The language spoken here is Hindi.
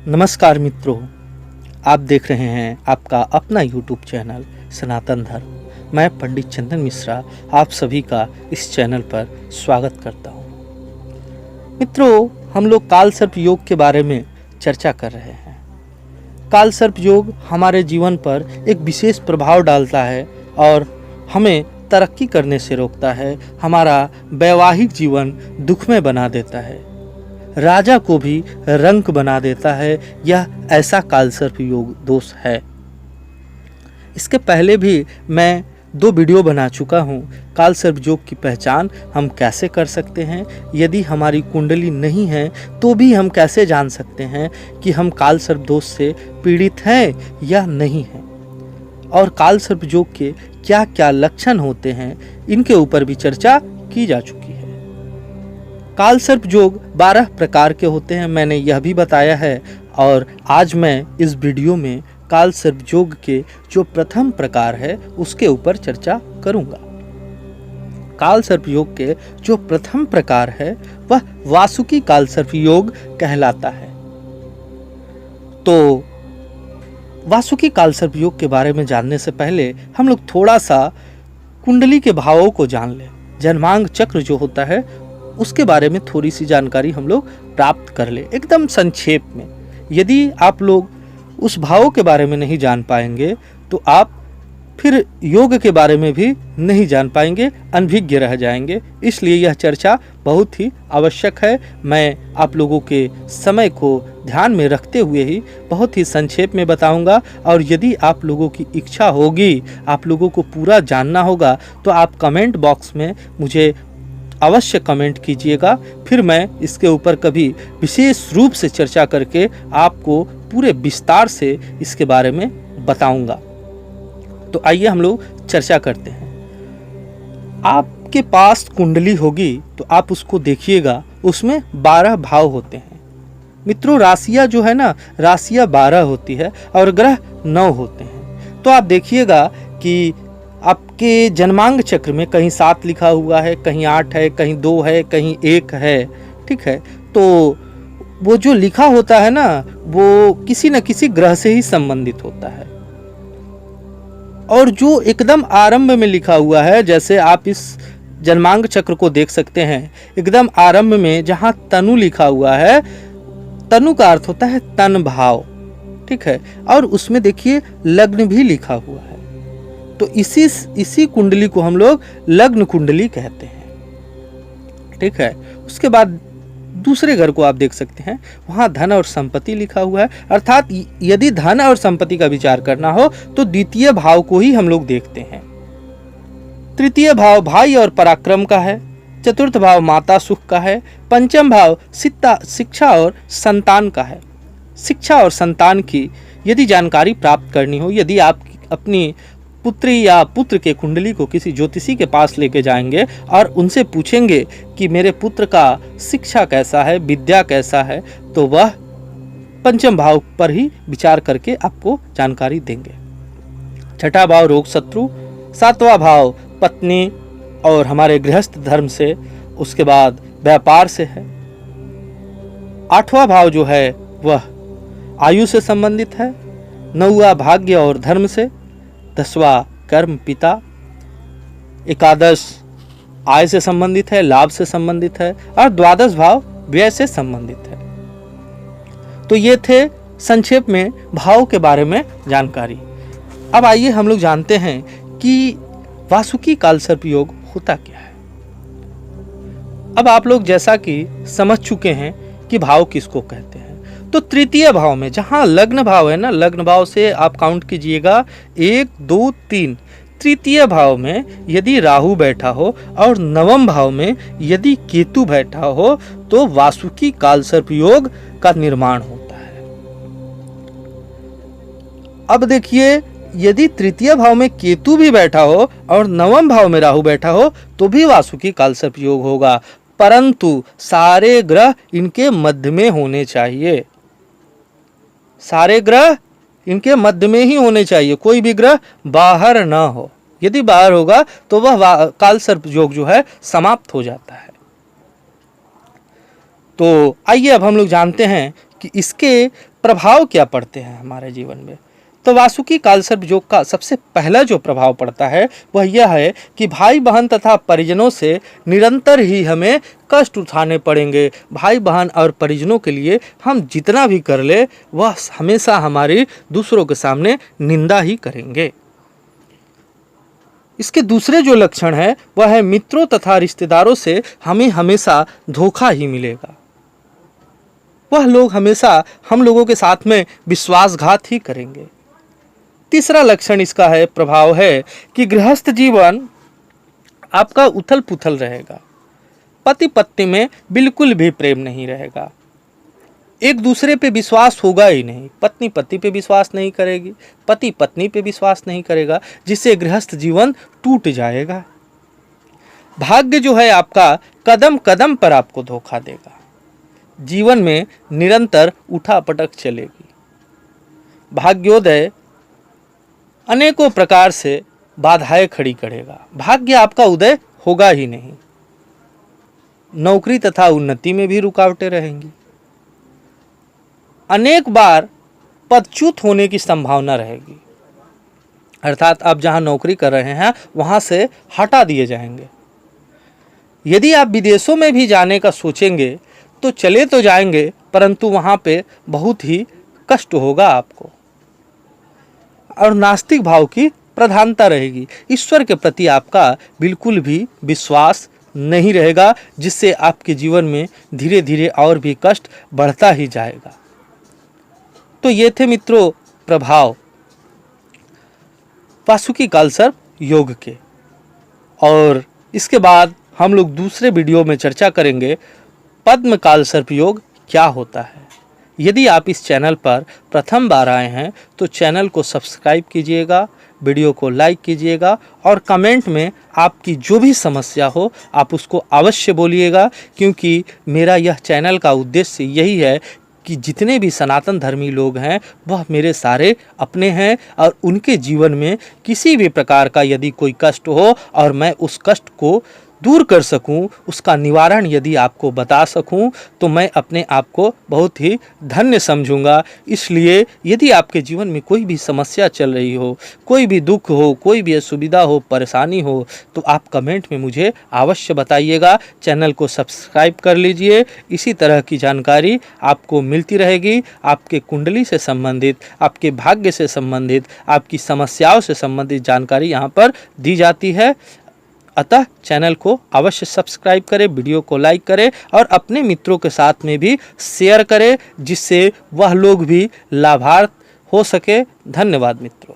नमस्कार मित्रों, आप देख रहे हैं आपका अपना YouTube चैनल सनातन धर्म। मैं पंडित चंदन मिश्रा आप सभी का इस चैनल पर स्वागत करता हूं। मित्रों, हम लोग काल सर्प योग के बारे में चर्चा कर रहे हैं। काल सर्प योग हमारे जीवन पर एक विशेष प्रभाव डालता है और हमें तरक्की करने से रोकता है। हमारा वैवाहिक जीवन दुखमय बना देता है, राजा को भी रंक बना देता है। यह ऐसा कालसर्प योग दोष है। इसके पहले भी मैं 2 वीडियो बना चुका हूँ। कालसर्प योग की पहचान हम कैसे कर सकते हैं, यदि हमारी कुंडली नहीं है तो भी हम कैसे जान सकते हैं कि हम कालसर्प दोष से पीड़ित हैं या नहीं हैं, और कालसर्प योग के क्या क्या लक्षण होते हैं, इनके ऊपर भी चर्चा की जा चुकी है। कालसर्प योग 12 प्रकार के होते हैं, मैंने यह भी बताया है। और आज मैं इस वीडियो में कालसर्प योग के जो प्रथम प्रकार है उसके ऊपर चर्चा करूंगा। कालसर्प योग के जो प्रथम प्रकार है वह वासुकी कालसर्प योग कहलाता है। तो वासुकी कालसर्प योग के बारे में जानने से पहले हम लोग थोड़ा सा कुंडली के भावों को जान लें। जन्मांग चक्र जो होता है उसके बारे में थोड़ी सी जानकारी हम लोग प्राप्त कर ले, एकदम संक्षेप में। यदि आप लोग उस भावों के बारे में नहीं जान पाएंगे तो आप फिर योग के बारे में भी नहीं जान पाएंगे, अनभिज्ञ रह जाएंगे। इसलिए यह चर्चा बहुत ही आवश्यक है। मैं आप लोगों के समय को ध्यान में रखते हुए ही बहुत ही संक्षेप में बताऊंगा। और यदि आप लोगों की इच्छा होगी, आप लोगों को पूरा जानना होगा, तो आप कमेंट बॉक्स में मुझे अवश्य कमेंट कीजिएगा। फिर मैं इसके ऊपर कभी विशेष रूप से चर्चा करके आपको पूरे विस्तार से इसके बारे में बताऊंगा। तो आइए हम लोग चर्चा करते हैं। आपके पास कुंडली होगी तो आप उसको देखिएगा, उसमें 12 भाव होते हैं। मित्रों, राशियां जो है ना, राशियां 12 होती है और ग्रह 9 होते हैं। तो आप देखिएगा कि आपके जन्मांग चक्र में कहीं 7 लिखा हुआ है, कहीं 8 है, कहीं 2 है, कहीं 1 है। ठीक है, तो वो जो लिखा होता है ना, वो किसी न किसी ग्रह से ही संबंधित होता है। और जो एकदम आरंभ में लिखा हुआ है, जैसे आप इस जन्मांग चक्र को देख सकते हैं, एकदम आरंभ में जहाँ तनु लिखा हुआ है, तनु का अर्थ होता है तन भाव। ठीक है, और उसमें देखिए लग्न भी लिखा हुआ है। तो इसी कुंडली को हम लोग लग्न कुंडली कहते हैं। ठीक है, उसके बाद दूसरे घर को आप देख सकते हैं, वहां धन और संपत्ति लिखा हुआ है। अर्थात यदि धन और संपत्ति का विचार करना हो तो द्वितीय भाव को ही हम लोग देखते हैं। तृतीय भाव भाई और पराक्रम का है। चतुर्थ भाव माता सुख का है। पंचम भाव शिक्षा और संतान का है। शिक्षा और संतान की यदि जानकारी प्राप्त करनी हो, यदि आप अपनी पुत्री या पुत्र के कुंडली को किसी ज्योतिषी के पास लेके जाएंगे और उनसे पूछेंगे कि मेरे पुत्र का शिक्षा कैसा है, विद्या कैसा है, तो वह पंचम भाव पर ही विचार करके आपको जानकारी देंगे। छठा भाव रोग शत्रु, सातवां भाव पत्नी और हमारे गृहस्थ धर्म से, उसके बाद व्यापार से है। आठवां भाव जो है वह आयु से संबंधित है। नौवां भाग्य और धर्म से। 10वां कर्म पिता। एकादश आय से संबंधित है, लाभ से संबंधित है। और 12 भाव व्यय से संबंधित है। तो ये थे संक्षेप में भाव के बारे में जानकारी। अब आइए हम लोग जानते हैं कि वासुकी कालसर्प योग होता क्या है। अब आप लोग जैसा कि समझ चुके हैं कि भाव किसको कहते हैं, तो तृतीय भाव में जहां लग्न भाव है ना, लग्न भाव से आप काउंट कीजिएगा 1 2 3। तृतीय भाव में यदि राहु बैठा हो और नवम भाव में यदि केतु बैठा हो तो वासुकी कालसर्प योग का निर्माण होता है। अब देखिए, यदि तृतीय भाव में केतु भी बैठा हो और नवम भाव में राहु बैठा हो तो भी वासुकी कालसर्प योग होगा, परंतु सारे ग्रह इनके मध्य में होने चाहिए। सारे ग्रह इनके मध्य में ही होने चाहिए, कोई भी ग्रह बाहर ना हो। यदि बाहर होगा तो वह कालसर्प योग जो है समाप्त हो जाता है। तो आइए अब हम लोग जानते हैं कि इसके प्रभाव क्या पड़ते हैं हमारे जीवन में। तो वासुकी कालसर्प योग का सबसे पहला जो प्रभाव पड़ता है वह यह है कि भाई बहन तथा परिजनों से निरंतर ही हमें कष्ट उठाने पड़ेंगे। भाई बहन और परिजनों के लिए हम जितना भी कर ले वह हमेशा हमारी दूसरों के सामने निंदा ही करेंगे। इसके दूसरे जो लक्षण है वह है मित्रों तथा रिश्तेदारों से हमें हमेशा धोखा ही मिलेगा। वह लोग हमेशा हम लोगों के साथ में विश्वासघात ही करेंगे। तीसरा लक्षण इसका है, प्रभाव है कि गृहस्थ जीवन आपका उथल पुथल रहेगा। पति पत्नी में बिल्कुल भी प्रेम नहीं रहेगा, एक दूसरे पे विश्वास होगा ही नहीं। पत्नी पति पे विश्वास नहीं करेगी, पति पत्नी पे विश्वास नहीं करेगा, जिससे गृहस्थ जीवन टूट जाएगा। भाग्य जो है आपका कदम कदम पर आपको धोखा देगा। जीवन में निरंतर उठापटक चलेगी। भाग्योदय अनेकों प्रकार से बाधाएं खड़ी करेगा। भाग्य आपका उदय होगा ही नहीं। नौकरी तथा उन्नति में भी रुकावटें रहेंगी। अनेक बार पदच्युत होने की संभावना रहेगी, अर्थात आप जहां नौकरी कर रहे हैं वहां से हटा दिए जाएंगे। यदि आप विदेशों में भी जाने का सोचेंगे तो चले तो जाएंगे, परंतु वहां पे बहुत ही कष्ट होगा आपको। और नास्तिक भाव की प्रधानता रहेगी। ईश्वर के प्रति आपका बिल्कुल भी विश्वास नहीं रहेगा, जिससे आपके जीवन में धीरे धीरे और भी कष्ट बढ़ता ही जाएगा। तो ये थे मित्रों प्रभाव वासुकी कालसर्प योग के। और इसके बाद हम लोग दूसरे वीडियो में चर्चा करेंगे पद्म कालसर्प योग क्या होता है। यदि आप इस चैनल पर प्रथम बार आए हैं तो चैनल को सब्सक्राइब कीजिएगा, वीडियो को लाइक कीजिएगा और कमेंट में आपकी जो भी समस्या हो आप उसको अवश्य बोलिएगा, क्योंकि मेरा यह चैनल का उद्देश्य यही है कि जितने भी सनातन धर्मी लोग हैं वह मेरे सारे अपने हैं और उनके जीवन में किसी भी प्रकार का यदि कोई कष्ट हो और मैं उस कष्ट को दूर कर सकूं, उसका निवारण यदि आपको बता सकूं, तो मैं अपने आप को बहुत ही धन्य समझूंगा। इसलिए यदि आपके जीवन में कोई भी समस्या चल रही हो, कोई भी दुख हो, कोई भी असुविधा हो, परेशानी हो, तो आप कमेंट में मुझे अवश्य बताइएगा। चैनल को सब्सक्राइब कर लीजिए। इसी तरह की जानकारी आपको मिलती रहेगी। आपके कुंडली से संबंधित, आपके भाग्य से संबंधित, आपकी समस्याओं से संबंधित जानकारी यहाँ पर दी जाती है। अतः चैनल को अवश्य सब्सक्राइब करें, वीडियो को लाइक करें और अपने मित्रों के साथ में भी शेयर करें, जिससे वह लोग भी लाभार्थ हो सके। धन्यवाद मित्रों।